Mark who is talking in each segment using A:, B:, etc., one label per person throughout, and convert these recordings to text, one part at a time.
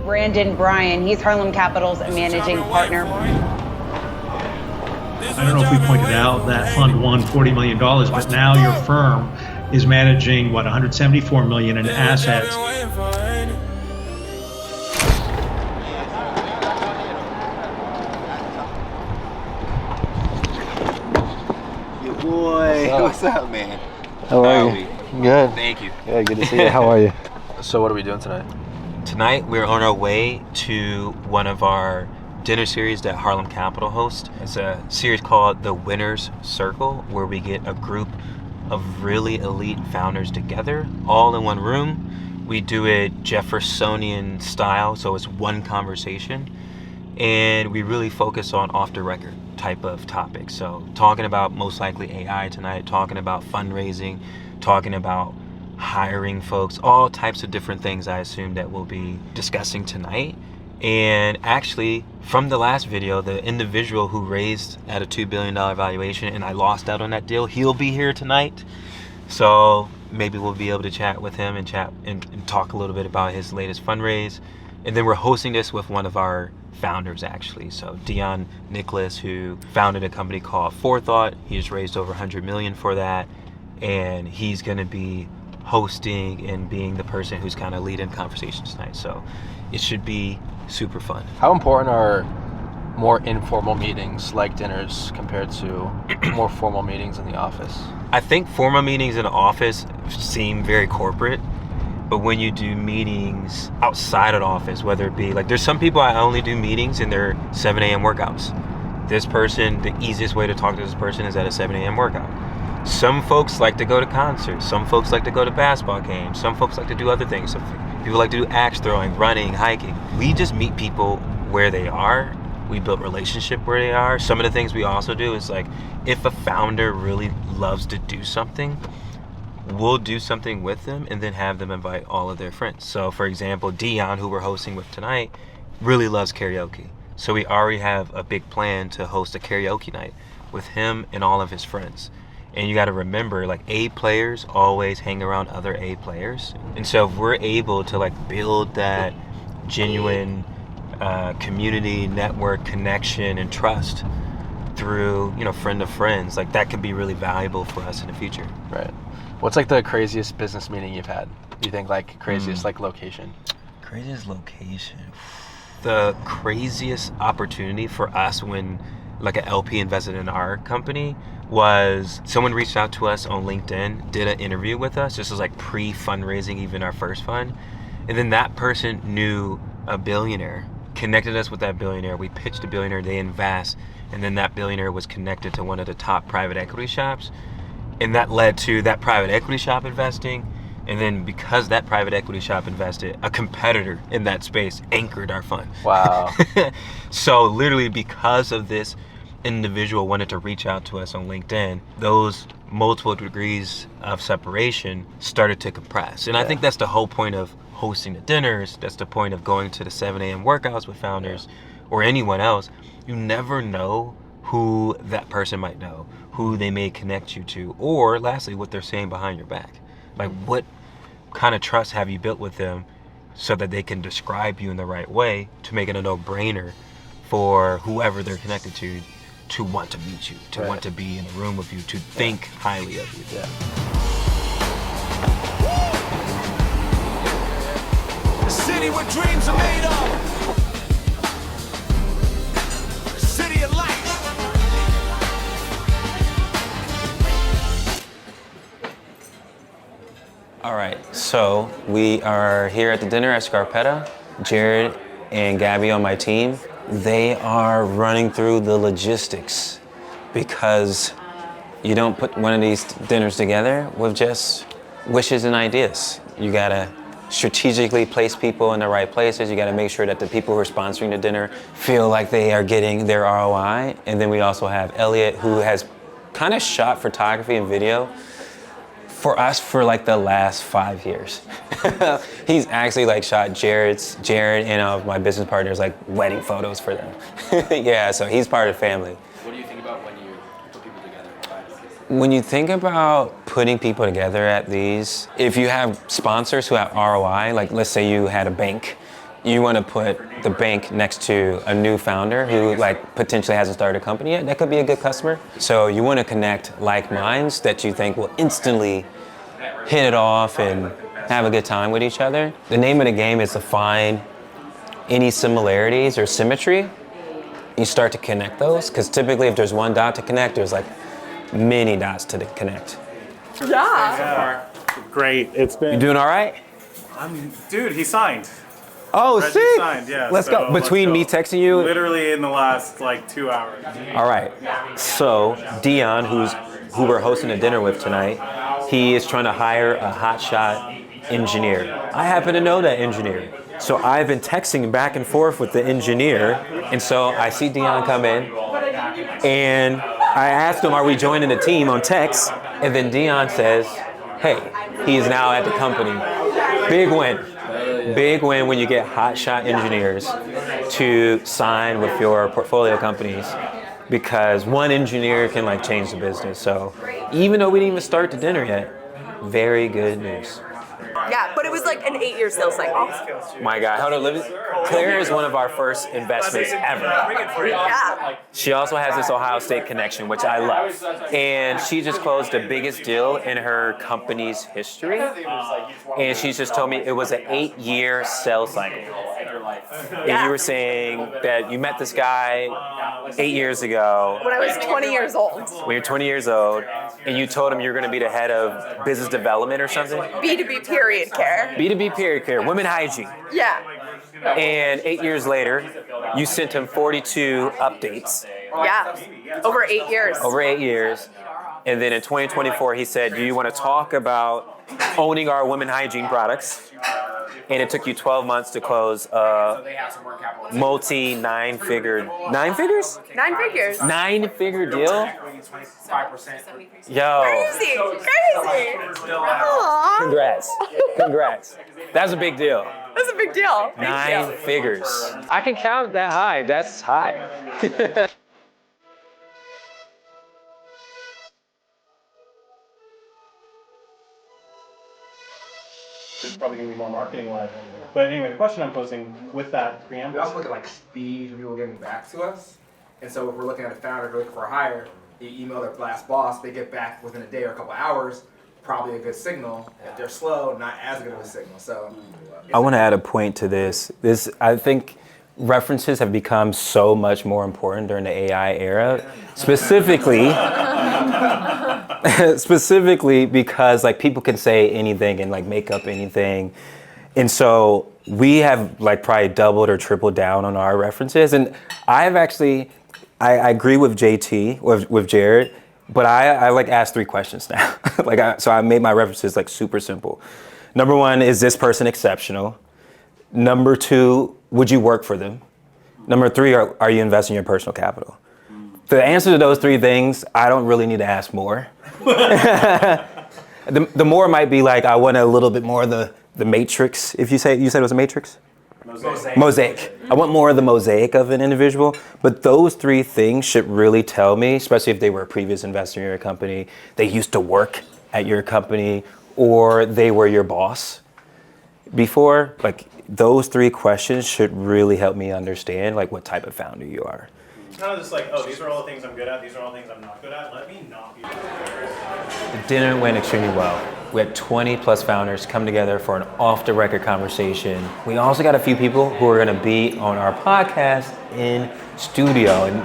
A: Brandon Bryant. He's Harlem Capital's managing partner.
B: I don't know if we pointed out that fund won $40 million, but now your firm is managing, what, $174 million in assets.
C: Your boy. What's up, man?
D: How are you? Good.
C: Thank you.
D: Yeah, good to see you. How are you?
E: So what are we doing tonight?
C: Tonight, we're on our way to one of our dinner series that Harlem Capital hosts. It's a series called The Winner's Circle, where we get a group of really elite founders together, all in one room. We do it Jeffersonian style, so it's one conversation. And we really focus on off-the-record type of topics. So talking about most likely AI tonight, talking about fundraising, talking about hiring folks, all types of different things I assume that we'll be discussing tonight. And actually, from the last video, the individual who raised at a $2 billion valuation, and I lost out on that deal, he'll be here tonight. So maybe we'll be able to chat with him and talk a little bit about his latest fundraise. And then we're hosting this with one of our founders, actually. So Dion Nicholas, who founded a company called Forethought. He just raised over 100 million for that. And he's gonna be hosting and being the person who's kind of leading conversations tonight. So it should be super fun.
E: How important are more informal meetings like dinners compared to more formal meetings in the office?
C: I think formal meetings in the office seem very corporate, but when you do meetings outside of the office, whether it be like, there's some people I only do meetings in their 7 a.m. workouts. This person, the easiest way to talk to this person is at a 7 a.m. workout. Some folks like to go to concerts. Some folks like to go to basketball games. Some folks like to do other things. Some people like to do axe throwing, running, hiking. We just meet people where they are. We build relationship where they are. Some of the things we also do is like, if a founder really loves to do something, we'll do something with them and then have them invite all of their friends. So for example, Dion, who we're hosting with tonight, really loves karaoke. So we already have a big plan to host a karaoke night with him and all of his friends. And you got to remember, like, A players always hang around other A players. And so if we're able to like build that genuine community, network, connection, and trust through, you know, friend of friends, like that could be really valuable for us in the future.
E: Right. What's like the craziest business meeting you've had? You think like craziest like location?
C: Craziest location. The craziest opportunity for us when like an LP invested in our company was someone reached out to us on LinkedIn, did an interview with us. This was like pre-fundraising, even our first fund. And then that person knew a billionaire, connected us with that billionaire. We pitched a billionaire, they invest, and then that billionaire was connected to one of the top private equity shops. And that led to that private equity shop investing. And then because that private equity shop invested, a competitor in that space anchored our fund.
E: Wow.
C: So literally because of this individual wanted to reach out to us on LinkedIn, those multiple degrees of separation started to compress. And I think that's the whole point of hosting the dinners. That's the point of going to the 7 a.m. workouts with founders or anyone else. You never know who that person might know, who they may connect you to, or lastly, what they're saying behind your back. Like, what kind of trust have you built with them so that they can describe you in the right way to make it a no-brainer for whoever they're connected to want to meet you, to want to be in a room with you, to think highly of you.
E: Yeah.
F: The city where dreams are made of. The city of light.
C: All right, so we are here at the dinner at Scarpetta. Jared and Gabby on my team, they are running through the logistics because you don't put one of these dinners together with just wishes and ideas. You gotta strategically place people in the right places. You gotta make sure that the people who are sponsoring the dinner feel like they are getting their ROI. And then we also have Elliot, who has kind of shot photography and video for us for like the last 5 years. He's actually like shot Jared and my business partners like wedding photos for them. Yeah, so he's part of the family.
E: What do you think about when you put people together?
C: When you think about putting people together at these, if you have sponsors who have ROI, like let's say you had a bank you want to put the bank next to a new founder who like potentially hasn't started a company yet. That could be a good customer. So you want to connect like minds that you think will instantly hit it off and have a good time with each other. The name of the game is to find any similarities or symmetry. You start to connect those, because typically if there's one dot to connect, there's like many dots to connect.
G: Yeah. Great. It's been.
C: You doing all right?
G: Dude, he signed.
C: Oh,
G: Reggie
C: sick!
G: signed, yeah.
C: Let's go. Between me texting you.
G: Literally in the last like 2 hours.
C: All right. So Dion, who we're hosting a dinner with tonight, he is trying to hire a hotshot engineer. I happen to know that engineer. So I've been texting back and forth with the engineer, and so I see Dion come in, and I asked him, are we joining the team on text? And then Dion says, hey, he is now at the company. Big win. Big win when you get hotshot engineers to sign with your portfolio companies, because one engineer can like change the business. So even though we didn't even start the dinner yet, very good news.
H: Yeah, but it was like an 8-year sales cycle.
C: My God, hold on, Claire is one of our first investments ever.
H: Yeah.
C: She also has this Ohio State connection, which I love. And she just closed the biggest deal in her company's history. And she just told me it was an 8-year sales cycle. And you were saying that you met this guy 8 years ago.
H: When I was 20 years old.
C: When you're 20 years old, and you told him you're going to be the head of business development or something?
H: B2B period care.
C: B2B period care, women hygiene.
H: Yeah.
C: And 8 years later, you sent him 42 updates.
H: Yeah. Over 8 years.
C: Over 8 years. And then in 2024, he said, do you want to talk about owning our women hygiene products? And it took you 12 months to close a multi nine figures?
H: 9 figure
C: deal? Yo.
H: Crazy. Aww.
C: Congrats. That's a big deal.
H: That's a big deal.
C: 9 figures. I can count that high. That's high.
G: There's probably going to be more marketing live. But anyway, the question I'm posing with that preamble.
I: We also look at like speed of people getting back to us. And so if we're looking at a founder looking for a hire, you email their last boss, they get back within a day or a couple hours, probably a good signal. If they're slow, not as good of a signal. So
C: I want to add a point to this. I think references have become so much more important during the AI era, specifically because like people can say anything and like make up anything. And so we have like probably doubled or tripled down on our references. And I agree with JT, with Jared, but I like ask 3 questions now. So I made my references like super simple. Number 1, is this person exceptional? Number 2, would you work for them? Number 3, are you investing your personal capital? The answer to those 3 things, I don't really need to ask more. The more might be like, I want a little bit more of the matrix. If you said it was a matrix? Mosaic. I want more of the mosaic of an individual. But those 3 things should really tell me, especially if they were a previous investor in your company, they used to work at your company, or they were your boss before. Like those 3 questions should really help me understand like what type of founder you are.
G: Kind of just like, oh, these are all the things I'm good at, these are all the things I'm not good at. Let me not be.
C: The dinner went extremely well. We had 20 plus founders come together for an off the record conversation. We also got a few people who are going to be on our podcast in studio. And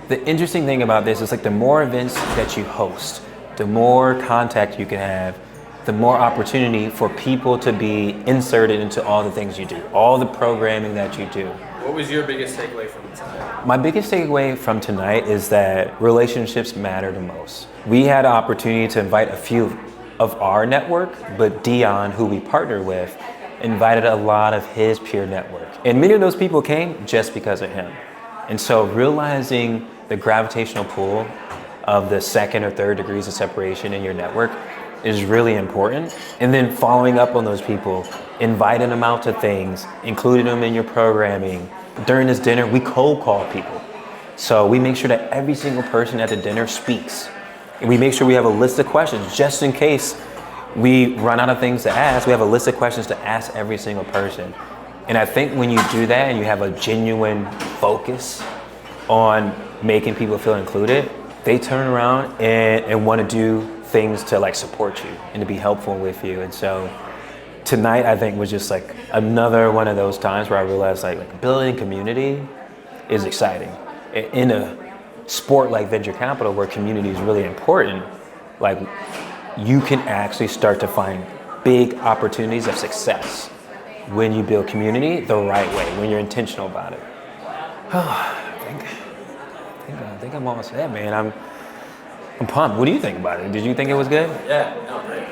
C: the interesting thing about this is like the more events that you host, the more contact you can have, the more opportunity for people to be inserted into all the things you do, all the programming that you do.
E: What was your biggest takeaway from tonight?
C: My biggest takeaway from tonight is that relationships matter the most. We had an opportunity to invite a few of our network, but Dion, who we partner with, invited a lot of his peer network. And many of those people came just because of him. And so realizing the gravitational pull of the 2nd or 3rd degrees of separation in your network is really important. And then following up on those people, inviting them out to things, including them in your programming. During this dinner, we cold call people. So we make sure that every single person at the dinner speaks. And we make sure we have a list of questions just in case we run out of things to ask. We have a list of questions to ask every single person. And I think when you do that and you have a genuine focus on making people feel included, they turn around and want to do things to like support you and to be helpful with you. And so tonight I think was just like another one of those times where I realized like building community is exciting. In a sport like venture capital where community is really important, like you can actually start to find big opportunities of success when you build community the right way, when you're intentional about it. I think I'm almost there, man. I'm pumped. What do you think about it? Did you think it was good?
I: Yeah, no, great.